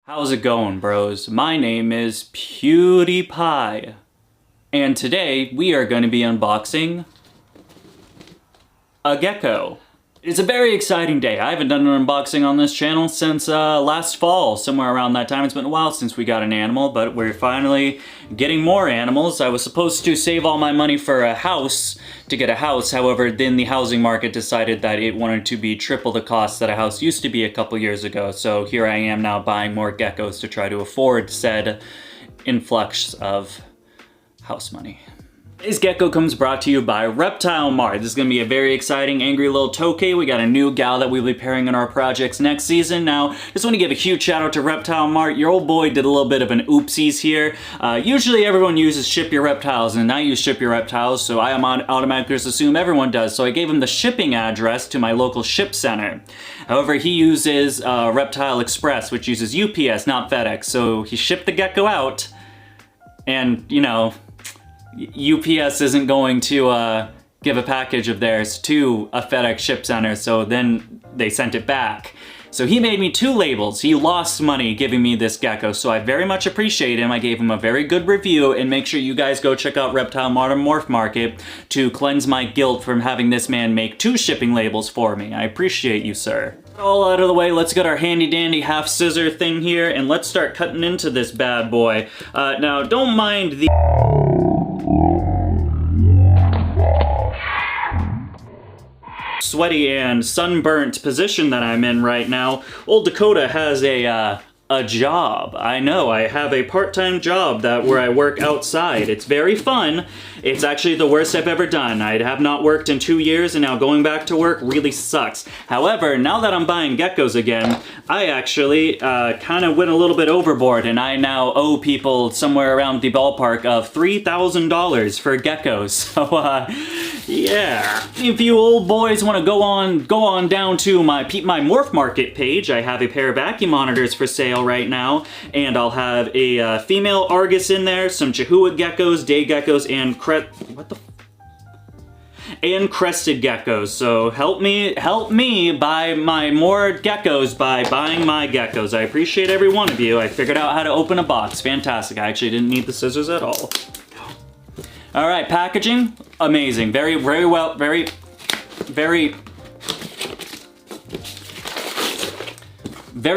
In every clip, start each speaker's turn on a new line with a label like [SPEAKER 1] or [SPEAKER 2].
[SPEAKER 1] How's it going, bros? My name is PewDiePie, and today we are going to be unboxing a gecko. It's a very exciting day. I haven't done an unboxing on this channel since last fall, somewhere around that time. It's been a while since we got an animal, but we're finally getting more animals. I was supposed to save all my money for a house, to get a house. However, then the housing market decided that it wanted to be triple the cost that a house used to be a couple years ago. So here I am now buying more geckos to try to afford said influx of house money. Today's gecko comes brought to you by Reptile Mart. This is going to be a very exciting, angry little tokay. We got a new gal that we'll be pairing in our projects next season. Now, just want to give a huge shout out to Reptile Mart. Your old boy did a little bit of an oopsies here. Usually everyone uses Ship Your Reptiles, and I use Ship Your Reptiles, so I automatically just assume everyone does. So I gave him the shipping address to my local ship center. However, he uses Reptile Express, which uses UPS, not FedEx. So he shipped the gecko out, and, you know, UPS isn't going to give a package of theirs to a FedEx ship center, so then they sent it back. So he made me 2 labels. He lost money giving me this gecko, so I very much appreciate him. I gave him a very good review, and make sure you guys go check out Reptile Mart and Morph Market to cleanse my guilt from having this man make 2 shipping labels for me. I appreciate you, sir. All out of the way, let's get our handy dandy half scissor thing here, and let's start cutting into this bad boy. Now, don't mind the sweaty and sunburnt position that I'm in right now. Old Dakota has a job. I know, I have a part-time job where I work outside. It's very fun. It's actually the worst I've ever done. I have not worked in 2 years, and now going back to work really sucks. However, now that I'm buying geckos again, I actually kind of went a little bit overboard, and I now owe people somewhere around the ballpark of $3,000 for geckos. So, yeah. If you old boys want to go on down to my Morph Market page, I have a pair of vacuum monitors for sale right now, and I'll have a female Argus in there, some Chihuahua geckos, day geckos, and crested geckos. So help me buy my more geckos by buying my geckos. I appreciate every one of you. I figured out how to open a box. Fantastic. I actually didn't need the scissors at all. All right, packaging, amazing. Very well, very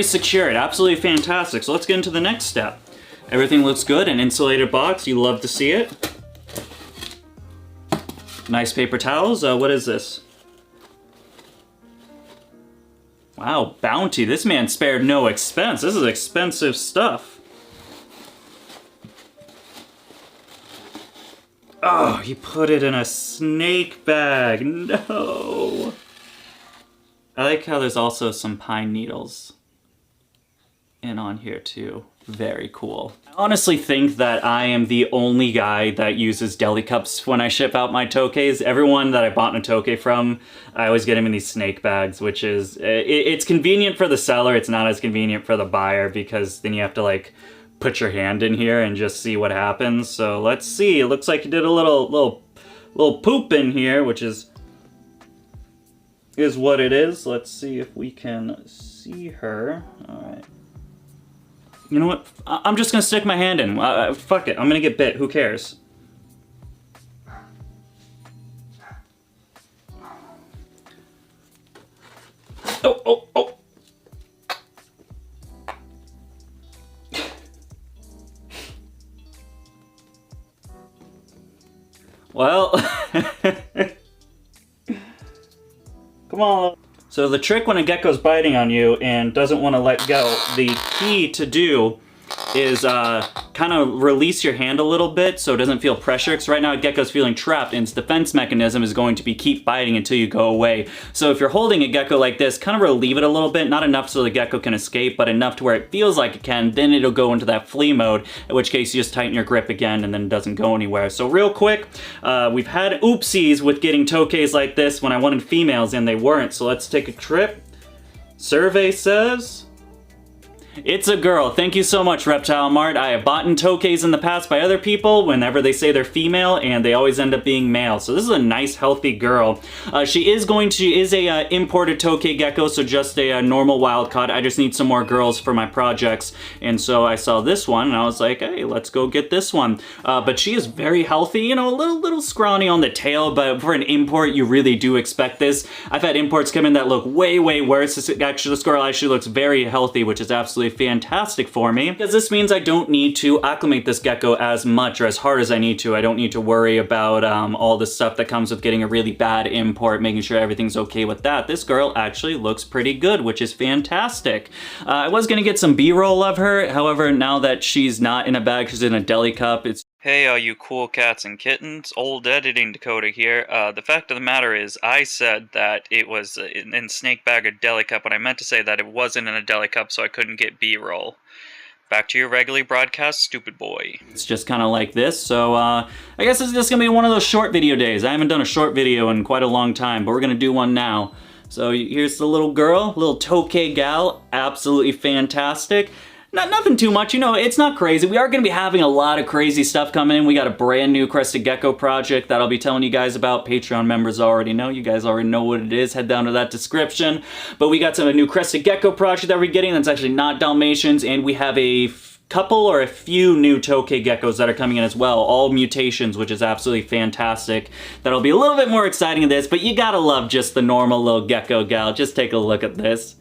[SPEAKER 1] secured, absolutely fantastic. So let's get into the next step. Everything looks good, an insulated box, you love to see it. Nice paper towels, what is this? Wow, Bounty, this man spared no expense. This is expensive stuff. Oh, he put it in a snake bag, no. I like how there's also some pine needles in on here too. Very cool. I honestly think that I am the only guy that uses deli cups when I ship out my tokays. Everyone that I bought a tokay from, I always get them in these snake bags, which is, it's convenient for the seller. It's not as convenient for the buyer because then you have to like put your hand in here and just see what happens. So let's see. It looks like you did a little poop in here, which is what it is. Let's see if we can see her. All right. You know what? I'm just gonna stick my hand in. Fuck it. I'm gonna get bit. Who cares? Oh. Well, come on. So the trick when a gecko's biting on you and doesn't want to let go, the key to do is kind of release your hand a little bit so it doesn't feel pressure, because right now a gecko's feeling trapped and its defense mechanism is going to be keep biting until you go away. So if you're holding a gecko like this, kind of relieve it a little bit, not enough so the gecko can escape, but enough to where it feels like it can, then it'll go into that flee mode, in which case you just tighten your grip again and then it doesn't go anywhere. So real quick, we've had oopsies with getting tokays like this when I wanted females and they weren't, so let's take a trip. Survey says It's a girl. Thank you so much, Reptile Mart. I have bought in tokays in the past by other people whenever they say they're female, and they always end up being male. So this is a nice, healthy girl. She is a imported tokay gecko, so just a normal wild caught. I just need some more girls for my projects, and so I saw this one, and I was like, hey, let's go get this one. But she is very healthy, you know, a little scrawny on the tail, but for an import, you really do expect this. I've had imports come in that look way, way worse. This girl actually looks very healthy, which is absolutely fantastic for me, because this means I don't need to acclimate this gecko as much or as hard as I need to. I don't need to worry about all the stuff that comes with getting a really bad import, making sure everything's okay with that. This girl actually looks pretty good, which is fantastic. I was gonna get some B-roll of her, however, now that she's not in a bag, she's in a deli cup, it's...
[SPEAKER 2] Hey, all you cool cats and kittens, old editing Dakota here. The fact of the matter is, I said that it was in snake bag or deli cup, and I meant to say that it wasn't in a deli cup, so I couldn't get B-roll. Back to your regularly broadcast, stupid boy.
[SPEAKER 1] It's just kind of like this, so I guess it's just gonna be one of those short video days. I haven't done a short video in quite a long time, but we're gonna do one now. So here's the little girl, little tokay gal, absolutely fantastic. Nothing too much, you know, it's not crazy. We are going to be having a lot of crazy stuff coming in. We got a brand new crested gecko project that I'll be telling you guys about. Patreon members already know. You guys already know what it is. Head down to that description. But we got a new crested gecko project that we're getting that's actually not Dalmatians, and we have a couple or a few new tokay geckos that are coming in as well. All mutations, which is absolutely fantastic. That'll be a little bit more exciting than this, but you gotta love just the normal little gecko gal. Just take a look at this.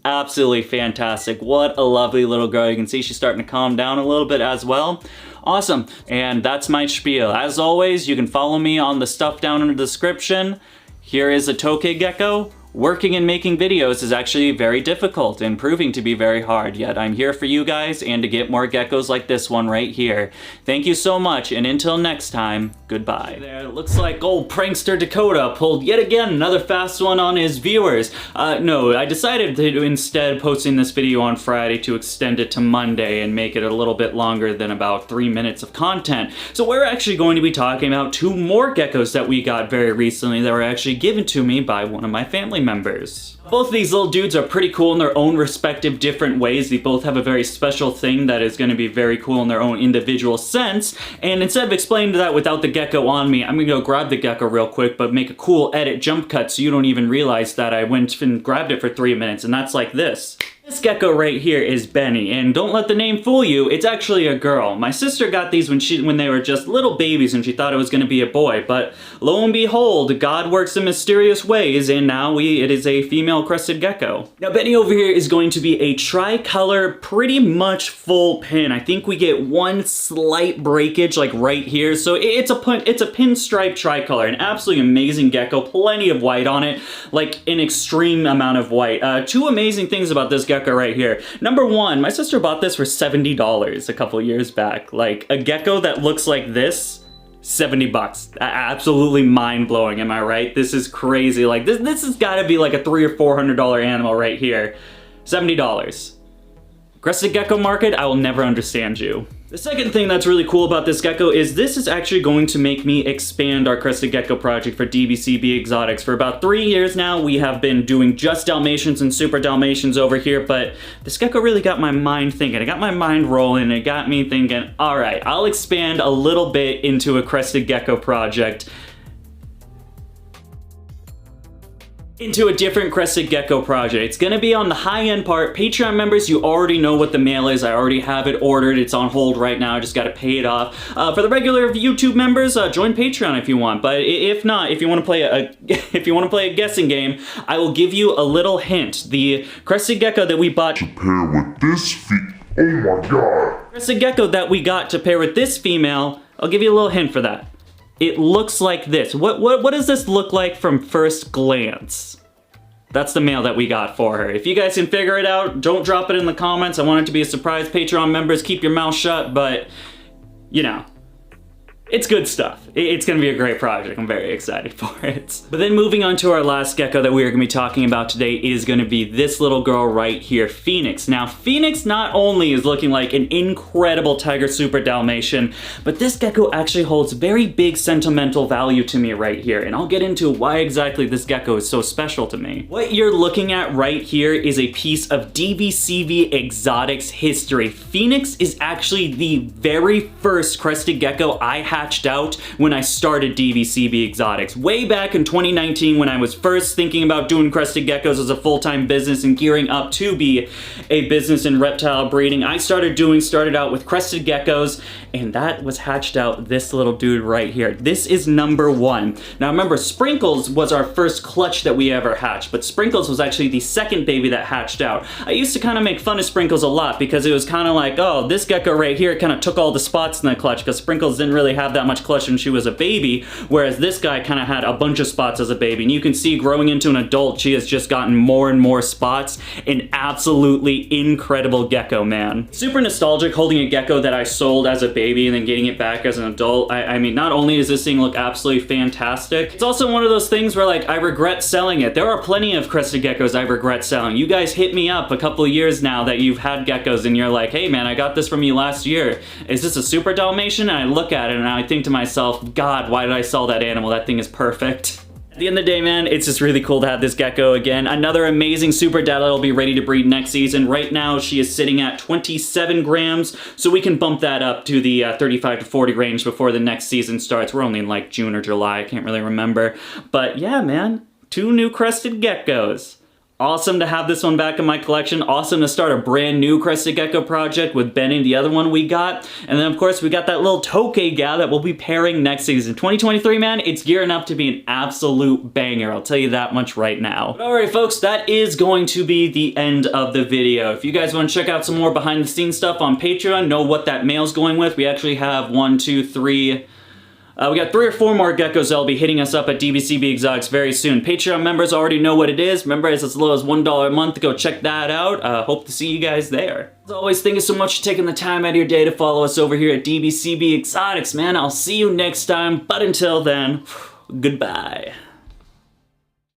[SPEAKER 1] Absolutely fantastic. What a lovely little girl. You can see she's starting to calm down a little bit as well. Awesome. And that's my spiel. As always, you can follow me on the stuff down in the description. Here is a tokay gecko. Working and making videos is actually very difficult and proving to be very hard, yet I'm here for you guys and to get more geckos like this one right here. Thank you so much, and until next time, goodbye. There, it looks like old prankster Dakota pulled yet again another fast one on his viewers. No, I decided to instead posting this video on Friday to extend it to Monday and make it a little bit longer than about 3 minutes of content. So we're actually going to be talking about 2 more geckos that we got very recently that were actually given to me by one of my family members. Both of these little dudes are pretty cool in their own respective different ways. They both have a very special thing that is going to be very cool in their own individual sense. And instead of explaining that without the gecko on me, I'm going to go grab the gecko real quick, but make a cool edit jump cut so you don't even realize that I went and grabbed it for 3 minutes, and that's like this. This gecko right here is Benny, and don't let the name fool you, it's actually a girl. My sister got these when they were just little babies and she thought it was going to be a boy, but lo and behold, God works in mysterious ways, and now it is a female crested gecko. Now Benny over here is going to be a tricolor, pretty much full pin. I think we get one slight breakage like right here, so it's a pinstripe tricolor, an absolutely amazing gecko, plenty of white on it, like an extreme amount of white. 2 amazing things about this gecko right here. Number 1, my sister bought this for $70 a couple years back. Like, a gecko that looks like this, 70 bucks. Absolutely mind-blowing, am I right? This is crazy. Like, this has got to be like a $300 or $400 animal right here. $70. Crested gecko market, I will never understand you. The second thing that's really cool about this gecko is this is actually going to make me expand our crested gecko project for DBCB Exotics. For about 3 years now, we have been doing just Dalmatians and Super Dalmatians over here, but this gecko really got my mind thinking. It got my mind rolling. It got me thinking, all right, I'll expand a little bit into a crested gecko project. Into a different crested gecko project. It's gonna be on the high-end part. Patreon members, you already know what the mail is. I already have it ordered. It's on hold right now. I just gotta pay it off. For the regular YouTube members, join Patreon if you want. But if not, if you want to play a guessing game, I will give you a little hint. The crested gecko that we bought to pair with this oh my god. Crested gecko that we got to pair with this female, I'll give you a little hint for that. It looks like this. What does this look like from first glance? That's the mail that we got for her. If you guys can figure it out, don't drop it in the comments. I want it to be a surprise. Patreon members, keep your mouth shut, but, you know. It's good stuff. It's gonna be a great project. I'm very excited for it. But then moving on to our last gecko that we are gonna be talking about today is gonna be this little girl right here, Phoenix. Now, Phoenix not only is looking like an incredible Tiger Super Dalmatian, but this gecko actually holds very big sentimental value to me right here, and I'll get into why exactly this gecko is so special to me. What you're looking at right here is a piece of DVCB Exotics history. Phoenix is actually the very first crested gecko I hatched out when I started DVCB Exotics. Way back in 2019 when I was first thinking about doing crested geckos as a full-time business and gearing up to be a business in reptile breeding, I started out with crested geckos, and that was hatched out this little dude right here. This is number 1. Now remember, Sprinkles was our first clutch that we ever hatched, but Sprinkles was actually the second baby that hatched out. I used to kind of make fun of Sprinkles a lot because it was kind of like, oh, this gecko right here kind of took all the spots in the clutch because Sprinkles didn't really have that much clutch when she was a baby, whereas this guy kind of had a bunch of spots as a baby. And you can see growing into an adult, she has just gotten more and more spots. An absolutely incredible gecko, man. Super nostalgic holding a gecko that I sold as a baby and then getting it back as an adult. I mean, not only does this thing look absolutely fantastic, it's also one of those things where like I regret selling it. There are plenty of crested geckos I regret selling. You guys hit me up a couple of years now that you've had geckos and you're like, hey man, I got this from you last year. Is this a Super Dalmatian? And I look at it and I think to myself, God, why did I sell that animal? That thing is perfect. At the end of the day, man, it's just really cool to have this gecko again. Another amazing super dad that'll be ready to breed next season. Right now, she is sitting at 27 grams, so we can bump that up to the 35 to 40 range before the next season starts. We're only in like June or July, I can't really remember. But yeah, man, 2 new crested geckos. Awesome to have this one back in my collection. Awesome to start a brand new crested gecko project with Benny, the other one we got. And then of course we got that little tokay gal that we'll be pairing next season. 2023, man, it's gearing up to be an absolute banger. I'll tell you that much right now. But alright folks, that is going to be the end of the video. If you guys want to check out some more behind the scenes stuff on Patreon, know what that male's going with. We actually have 1, 2, 3... we got 3 or 4 more geckos that'll be hitting us up at DVCB Exotics very soon. Patreon members already know what it is. Remember, it's as low as $1 a month to go check that out. Hope to see you guys there. As always, thank you so much for taking the time out of your day to follow us over here at DVCB Exotics, man. I'll see you next time, but until then, goodbye.